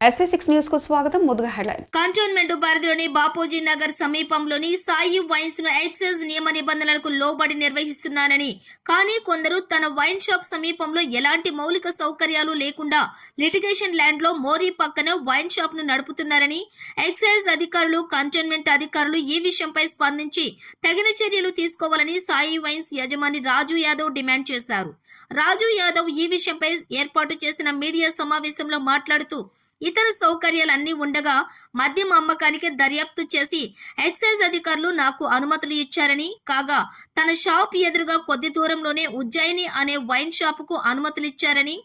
SV6 news కు స్వాగతం. ముందుగా హెడ్లైన్స్. కంటోన్మెంట్ పరిధిలోని బాపూజీ నగర్ సమీపంలోని సాయి వైన్స్ ను ఎక్సైజ్ నియమ నిబంధనలకు లోబడి నిర్వహిస్తున్నారని, కానీ కొందరు తన వైన్ షాప్ సమీపంలో ఎలాంటి మౌలిక సౌకర్యాలు లేకుండా లిటిగేషన్ ల్యాండ్ లో మోరీ పక్కన వైన్ షాప్ ను నడుపుతున్నారని ఎక్సైజ్ అధికారులు, కంటోన్మెంట్ అధికారులు ఈ విషయంపై స్పందించి తగిన చర్యలు తీసుకోవాలని సాయి వైన్స్ యజమాని రాజు యాదవ్ డిమాండ్ చేశారు. రాజు యాదవ్ ఈ విషయంపై ఏర్పాటు చేసిన మీడియా సమావేశంలో మాట్లాడుతూ, ఇతర సౌకర్యాలన్నీ ఉండగా మద్యం అమ్మకానికి దర్యాప్తు చేసి ఎక్సైజ్ అధికారులు నాకు అనుమతులు ఇచ్చారని, కాగా తన షాప్ ఎదురుగా కొద్ది దూరంలోనే ఉజ్జయిని అనే వైన్ షాప్ కు అనుమతులు ఇచ్చారని,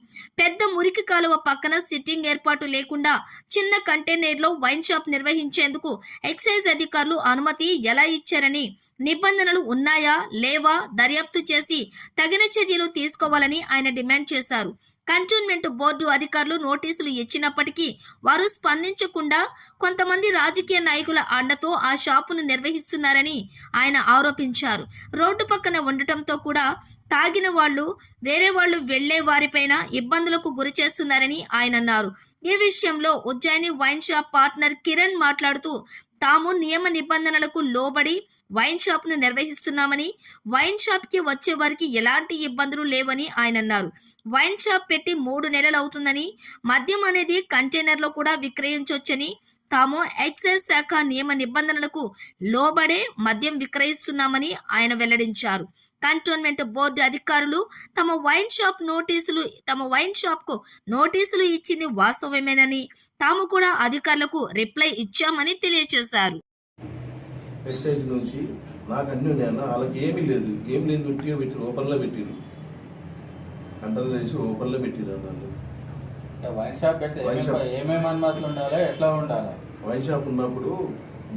పెద్ద మురికి కాలువ పక్కన సిట్టింగ్ ఏర్పాటు లేకుండా చిన్న కంటైనర్ లో వైన్ షాప్ నిర్వహించేందుకు ఎక్సైజ్ అధికారులు అనుమతి ఎలా ఇచ్చారని, నిబంధనలు ఉన్నాయా లేవా దర్యాప్తు చేసి తగిన చర్యలు తీసుకోవాలని ఆయన డిమాండ్ చేశారు. కంటోన్మెంట్ బోర్డు అధికారులు నోటీసులు ఇచ్చినప్పటికీ వారు స్పందించకుండా కొంతమంది రాజకీయ నాయకుల అండతో ఆ షాపును నిర్వహిస్తున్నారని ఆయన ఆరోపించారు. రోడ్డు పక్కన ఉండటంతో కూడా తాగిన వాళ్ళు, వేరే వాళ్ళు వెళ్లే వారిపైన ఇబ్బందులకు గురి చేస్తున్నారని ఆయన అన్నారు. ఈ విషయంలో Ujjain wine shop partner Kiran మాట్లాడుతూ, తాము నియమ నిబంధనలకు లోబడి వైన్ షాప్ ను నిర్వహిస్తున్నామని, వైన్ షాప్ కి వచ్చే వారికి ఎలాంటి ఇబ్బందులు లేవని ఆయన అన్నారు. వైన్ షాప్ పెట్టి 3 నెలలు అవుతుందని, మద్యం అనేది కంటైనర్ లో కూడా విక్రయించవచ్చని, తాము ఎక్సైజ్ శాఖ నియమ నిబంధనలకు లోబడే మద్యం విక్రయిస్తున్నామని ఆయన వెల్లడించారు. కంటోన్మెంట్ బోర్డు అధికారులు తమ వైన్ షాప్ కు నోటీసులు ఇచ్చింది వాస్తవమేనని, తాము కూడా అధికారులకు రిప్లై ఇచ్చామని తెలియజేశారు. ఎక్సైజ్ నుంచి నాకు అన్ని ఉన్నాయన్న, వాళ్ళకి ఏమీ లేదు ఉట్టిగా పెట్టి ఓపెన్లో పెట్టిరు, కంటలు వేసి ఓపెన్లో పెట్టిరు అన్నారు. వైన్ షాప్ పెట్టి ఏమేమి అనుమతులు ఉండాలి, ఎట్లా ఉండాలి? వైన్ షాప్ ఉన్నప్పుడు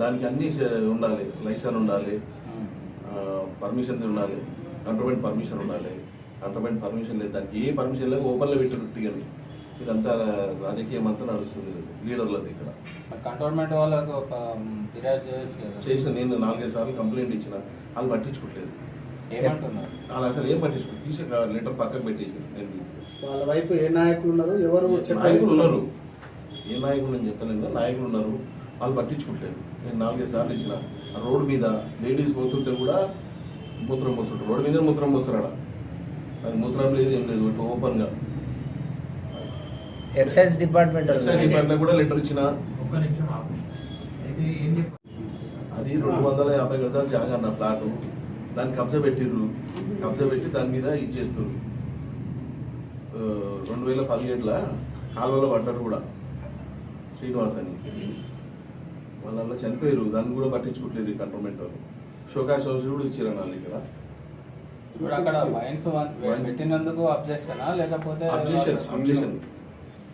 దానికి అన్ని ఉండాలి, లైసెన్స్ ఉండాలి, పర్మిషన్ ఉండాలి, కంట్రోల్మెంట్ పర్మిషన్ ఉండాలి. కంట్రోల్మెంట్ పర్మిషన్ లేదు, దానికి ఏ పర్మిషన్ లేదు, ఓపెన్లో పెట్టిరు ఉట్టిగాని. ఇదంతా రాజకీయం అంతా నడుస్తుంది లీడర్లది. ఇక్కడ కంటోన్మెంట్ వాళ్ళకు ఒక ఫిర్యాదు చేసిన నేను 4-5 సార్లు కంప్లైంట్ ఇచ్చిన, వాళ్ళు పట్టించుకోవట్లేదు. ఏమంటున్నారు? వాళ్ళు అసలు ఏం పట్టించుకోలేదు, తీసి లెటర్ పక్కకు పెట్టేసి. వాళ్ళ వైపు ఏ నాయకులు ఉన్నారు, ఎవరు నాయకులు ఉన్నారు, ఏ నాయకులు అని చెప్పలేదు, నాయకులు ఉన్నారు, వాళ్ళు పట్టించుకోవట్లేదు. నేను 4-5 సార్లు ఇచ్చిన. ఆ రోడ్డు మీద లేడీస్ పోతుంటే కూడా మూత్రం పోస్తుంటారు, రోడ్డు మీద మూత్రం పోస్తున్నాడు. అది మూత్రం లేదు, ఏం లేదు, ఓపెన్ గా. ఎక్సైజ్ డిపార్ట్మెంట్ కూడా లెటర్ ఇచ్చిన. అది 250 గజాలు జాగా అన్న ప్లాటు, దాన్ని కబ్జా పెట్టిర్రు. కబ్జా పెట్టి దాని మీద ఇచ్చేస్తారు. 2017లో కాలువలో పడ్డారు కూడా శ్రీనివాస్ అని, వాళ్ళ చనిపోయారు. దాన్ని కూడా పట్టించుకోవట్లేదు ఈ కంట్రోల్మెంట్ వాళ్ళు. షోకాష్ కూడా ఇచ్చారు వాళ్ళు ఇక్కడ. ఇప్పుడు అక్కడ వైన్స్ పెట్టినందుకు అబ్జెక్షనా, లేకపోతే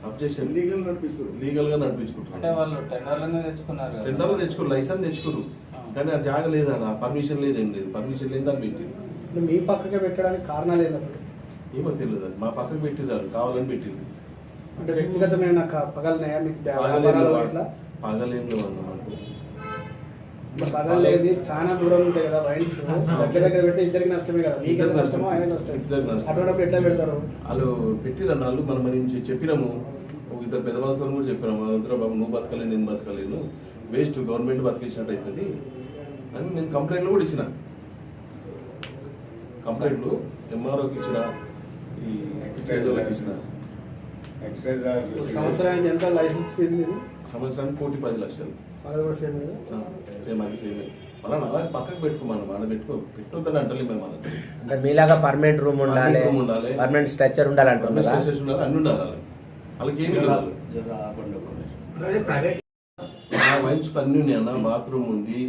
అబ్జెక్షన్ లీగల్ గా నడిపించుకుంటారు. అంటే వాళ్ళు టెండర్లను తెచ్చుకున్నారు, లైసెన్స్ తెచ్చుకోరు, కానీ ఆ జాగ లేదన్న, పర్మిషన్ లేదు, ఏం లేదు. పర్మిషన్ లేదు దాన్ని పెట్టిరు. మీ పక్కకే పెట్టడానికి కారణాలు ఏంటి అసలు? ఏమో తెలియదు, మా పక్కకు పెట్టిరారు, కావాలని పెట్టిరు. అంటే వ్యక్తిగతమైన పగలనాయా మీకు? పగలేం లేవన్న మాకు. పగలేదు, చాలా దూరం ఉంటాయి కదా వైన్స్. దగ్గర పెడితే ఇద్దరికి నష్టమే కదా, మీకు నష్టమో ఆయన నష్టం. అటువంటిప్పుడు ఎట్లా పెడతారు? వాళ్ళు పెట్టిరన్న, వాళ్ళు మనం చెప్పినాము. ఒక 2 పెద్ద వస్తువులు కూడా చెప్పినాము. అందులో బాబు నువ్వు బతకలేను, నేను బతకలేను, వేస్ట్, గవర్నమెంట్ బతికించినట్టు అవుతుంది అని నేను కంప్లైంట్లు కూడా ఇచ్చిన. కంప్లైంట్లు ఎంఆర్ఓకి ఇచ్చిన, ఈ ఎక్సైజ్ వాళ్ళకి ఇచ్చిన. సంవత్సరానికి ఎంత లైసెన్స్ ఫీజు మీద? సంవత్సరానికి 1,10 లక్షలు. అది కూడా సేమ్ కదా? సేమ్, అది సేమే. మళ్ళీ అలాగే పక్కకు పెట్టుకోమని మన పెట్టొద్దని అంటలే మేము. అంటే మీలాగా పర్మనెంట్ రూమ్ ఉండాలి, పర్మనెంట్ స్ట్రక్చర్ ఉండాలి అంటున్నారు. అన్ని ఉండాలి, వాళ్ళకి ఏమి లేదు. వైన్స్ అన్ని ఉన్నాయి అన్న, బాత్రూమ్ ఉంది,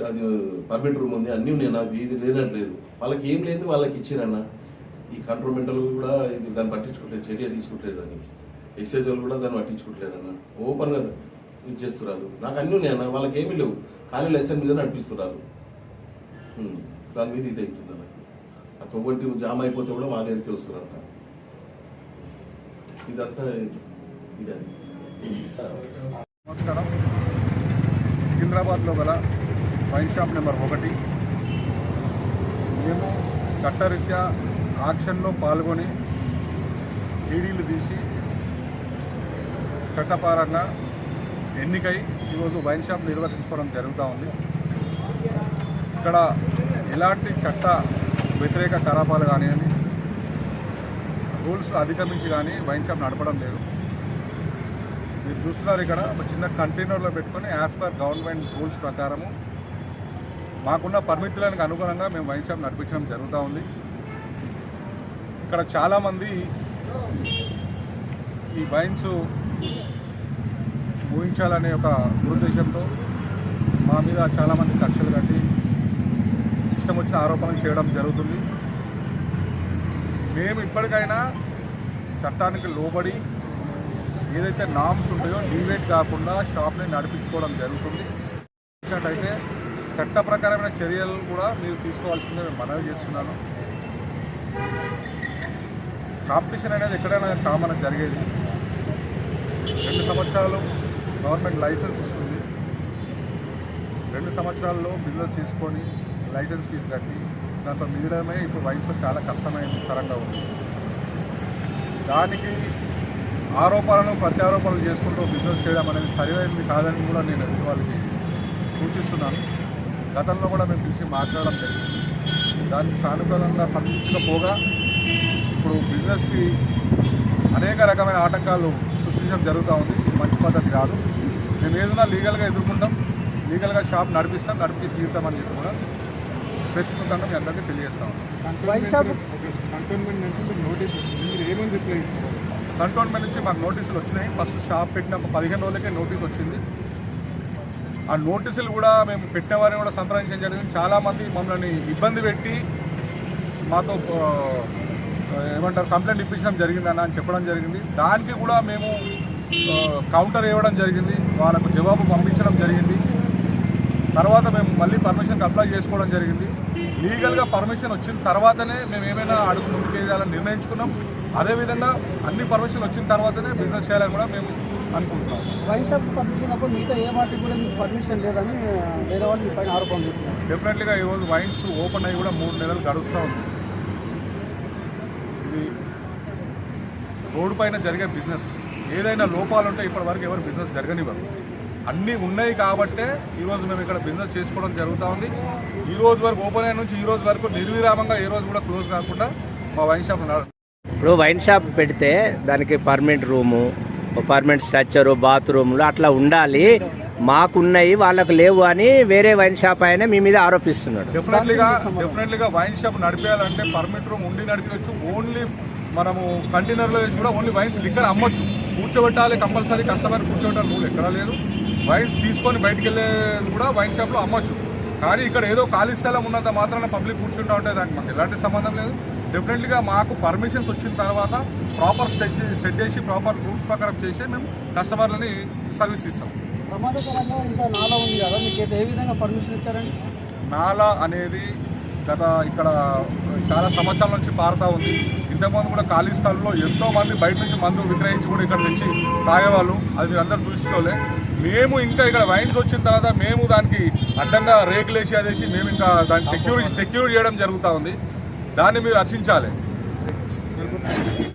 అది పర్మనెంట్ రూమ్ ఉంది, అన్ని ఉన్నాయి అన్న. ఇది లేనట్లేదు, వాళ్ళకి ఏం లేదు, వాళ్ళకి ఇచ్చిరన్న. ఈ కంట్రోల్మెంటల్ కూడా ఇది దాన్ని పట్టించుకోవట్లేదు, చర్య తీసుకుంటలేదు అని. ఎక్సైజ్ వాళ్ళు కూడా దాన్ని పట్టించుకోవట్లేదు అన్న, ఓపెన్గా ఇది చేస్తున్నారు. నాకు అన్నీ ఉన్నాయి అన్న, వాళ్ళకి ఏమీ లేవు, ఖాళీ లైసెన్స్ మీద నడిపిస్తున్నారు. దాని మీద ఇది అవుతుంది అన్న. ఆ తొవ్వంటి జామ్ అయిపోతే కూడా మా దగ్గరికి వస్తున్నారు అంత. ఇదంతా ఇదే. నమస్కారం. సికింద్రాబాద్లో గల వైన్ షాప్ నెంబర్ 1 మేము చట్టరీత్యా ఆక్షన్లో పాల్గొని డీడీలు తీసి చట్టపరంగా ఎన్నికై ఈరోజు వైన్ షాప్ నిర్వహించుకోవడం జరుగుతూ ఉంది. ఇక్కడ ఎలాంటి చట్ట వ్యతిరేక కలాపాలు కానివ్వండి, రూల్స్ అధిగమించి కానీ వైన్ షాప్ నడపడం లేదు. మీరు చూస్తున్నారు ఇక్కడ ఒక చిన్న కంటైనర్లో పెట్టుకొని యాజ్ పర్ గవర్నమెంట్ రూల్స్ ప్రకారము మాకున్న పరిమితులకు అనుగుణంగా మేము వైన్ షాప్ నడిపించడం జరుగుతూ ఉంది. ఇక్కడ చాలామంది ఈ వైన్స్ ఊహించాలనే ఒక దురుద్దేశంతో మా మీద చాలామంది కక్షలు కట్టి ఇష్టం వచ్చిన ఆరోపణలు చేయడం జరుగుతుంది. మేము ఇప్పటికైనా చట్టానికి లోబడి ఏదైతే నామ్స్ ఉంటాయో డీవేట్ కాకుండా షాప్ని నడిపించుకోవడం జరుగుతుంది. అయితే చట్ట ప్రకారమైన చర్యలు కూడా మీరు తీసుకోవాల్సిందే మేము మనవి చేస్తున్నాను. కాంపిటీషన్ అనేది ఎక్కడైనా కామన్ జరిగేది. 2 సంవత్సరాలు గవర్నమెంట్ లైసెన్స్ ఇస్తుంది. 2 సంవత్సరాల్లో బిజినెస్ చేసుకొని లైసెన్స్ ఫీజు కట్టి దాంట్లో మిగడమే ఇప్పుడు వయసులో చాలా కష్టమైన తరంగా ఉంది. దానికి ఆరోపణలు ప్రత్యారోపణలు చేసుకుంటూ బిజినెస్ చేయడం అనేది సరైనది కాదని కూడా నేను వాళ్ళకి సూచిస్తున్నాను. గతంలో కూడా మేము పిలిచి మాట్లాడడం జరిగింది. దానికి సానుకూలంగా స్పందించకపోగా ఇప్పుడు బిజినెస్కి అనేక రకమైన ఆటంకాలు సృష్టించడం జరుగుతూ ఉంది. ఇది మంచి పద్ధతి కాదు. మేము ఏదైనా లీగల్గా ఎదుర్కొంటాం, లీగల్గా షాప్ నడిపిస్తాం, నడిపి తీరుతామని చెప్పి కూడా ప్రస్తుతంగా మీ అందరికీ తెలియజేస్తాం. కంటోన్మెంట్ నుంచి మాకు నోటీసులు వచ్చినాయి. ఫస్ట్ షాప్ పెట్టిన 15 రోజులకే నోటీస్ వచ్చింది. ఆ నోటీసులు కూడా మేము పెట్టిన వారిని కూడా సంప్రదించడం జరిగింది. చాలామంది మమ్మల్ని ఇబ్బంది పెట్టి మాతో ఏమంటారు కంప్లైంట్ ఇప్పించడం జరిగిందన్న అని చెప్పడం జరిగింది. దానికి కూడా మేము కౌంటర్ ఇవ్వడం జరిగింది, వాళ్ళకు జవాబు పంపించడం జరిగింది. తర్వాత మేము మళ్ళీ పర్మిషన్కి అప్లై చేసుకోవడం జరిగింది. లీగల్గా పర్మిషన్ వచ్చిన తర్వాతనే మేము ఏమైనా అడుగు ముందుకేయాలని నిర్ణయించుకున్నాం. అదేవిధంగా అన్ని పర్మిషన్ వచ్చిన తర్వాతనే బిజినెస్ చేయాలని కూడా మేము అనుకుంటున్నాం. వైన్ షాప్ పర్మిషన్ అప్పుడు మిగతా ఏ వాటికి కూడా మీకు పర్మిషన్ లేదని వేరే వాళ్ళు మీ పైన ఆరోపణ చేస్తున్నారు. డెఫినెట్లీగా ఈరోజు వైన్స్ ఓపెన్ అయ్యి కూడా 3 నెలలు గడుస్తూ ఉంది. ఇది రోడ్డు పైన జరిగే బిజినెస్. ఏదైనా లోపాలు ఉంటే ఇప్పటివరకు ఎవరు బిజినెస్ జరగనివ్వరు. అన్నీ ఉన్నాయి కాబట్టే ఈరోజు మేము ఇక్కడ బిజినెస్ చేసుకోవడం జరుగుతూ ఉంది. ఈ రోజు వరకు ఓపెన్ అయిన నుంచి ఈ రోజు వరకు నిర్విరామంగా ఏ రోజు కూడా క్లోజ్ కాకుండా మా వైన్ షాప్ ఇప్పుడు వైన్ షాప్ పెడితే దానికి పర్మనెంట్ రూము, పర్మనెంట్ స్ట్రక్చరు, బాత్రూమ్లు అట్లా ఉండాలి. మాకున్నాయి వాళ్ళకు లేవు అని వేరే వైన్ షాప్ ఆయన మీ మీద ఆరోపిస్తున్నాడు. డెఫినెట్లీగా వైన్ షాప్ నడిపేయాలంటే పర్మిట్ రూమ్ ఉండి నడిపించవచ్చు. ఓన్లీ మనము కంటైనర్లో వేసి కూడా ఓన్లీ వైన్స్ లిక్కర్ అమ్మొచ్చు. కూర్చోబెట్టాలి, కంపల్సరీ కస్టమర్ కూర్చోబెట్టాలి రూల్ ఎక్కడా లేదు. వైన్స్ తీసుకొని బయటికి వెళ్ళే కూడా వైన్ షాప్లో అమ్మొచ్చు. కానీ ఇక్కడ ఏదో ఖాళీ స్థలం ఉన్నంత మాత్రాన పబ్లిక్ కూర్చుంటా ఉంటే దానికి మాకు ఎలాంటి సంబంధం లేదు. డెఫినెట్లీగా మాకు పర్మిషన్స్ వచ్చిన తర్వాత ప్రాపర్ సెట్ చేసి ప్రాపర్ రూల్స్ ప్రకారం చేసి మేము కస్టమర్లని సర్వీస్ ఇస్తాం. ప్రమాదకరంగా ఇంకా నాలా ఉంది కదా, మీకు ఏ విధంగా పర్మిషన్ ఇచ్చారండి? నాలా అనేది గత ఇక్కడ చాలా సంవత్సరాల నుంచి పారుతూ ఉంది. ఇంతకుముందు కూడా ఖాళీ స్థలంలో ఎంతో మంది బయట నుంచి మందు విక్రయించి కూడా ఇక్కడ నుంచి తాగేవాళ్ళు. అది మీరు అందరూ చూసుకోలే. మేము ఇంకా ఇక్కడ వైన్స్ వచ్చిన తర్వాత మేము దానికి అడ్డంగా రేకులేసి అదేసి మేము ఇంకా దాన్ని సెక్యూర్ చేయడం జరుగుతూ ఉంది. దాన్ని మీరు రక్షించాలి.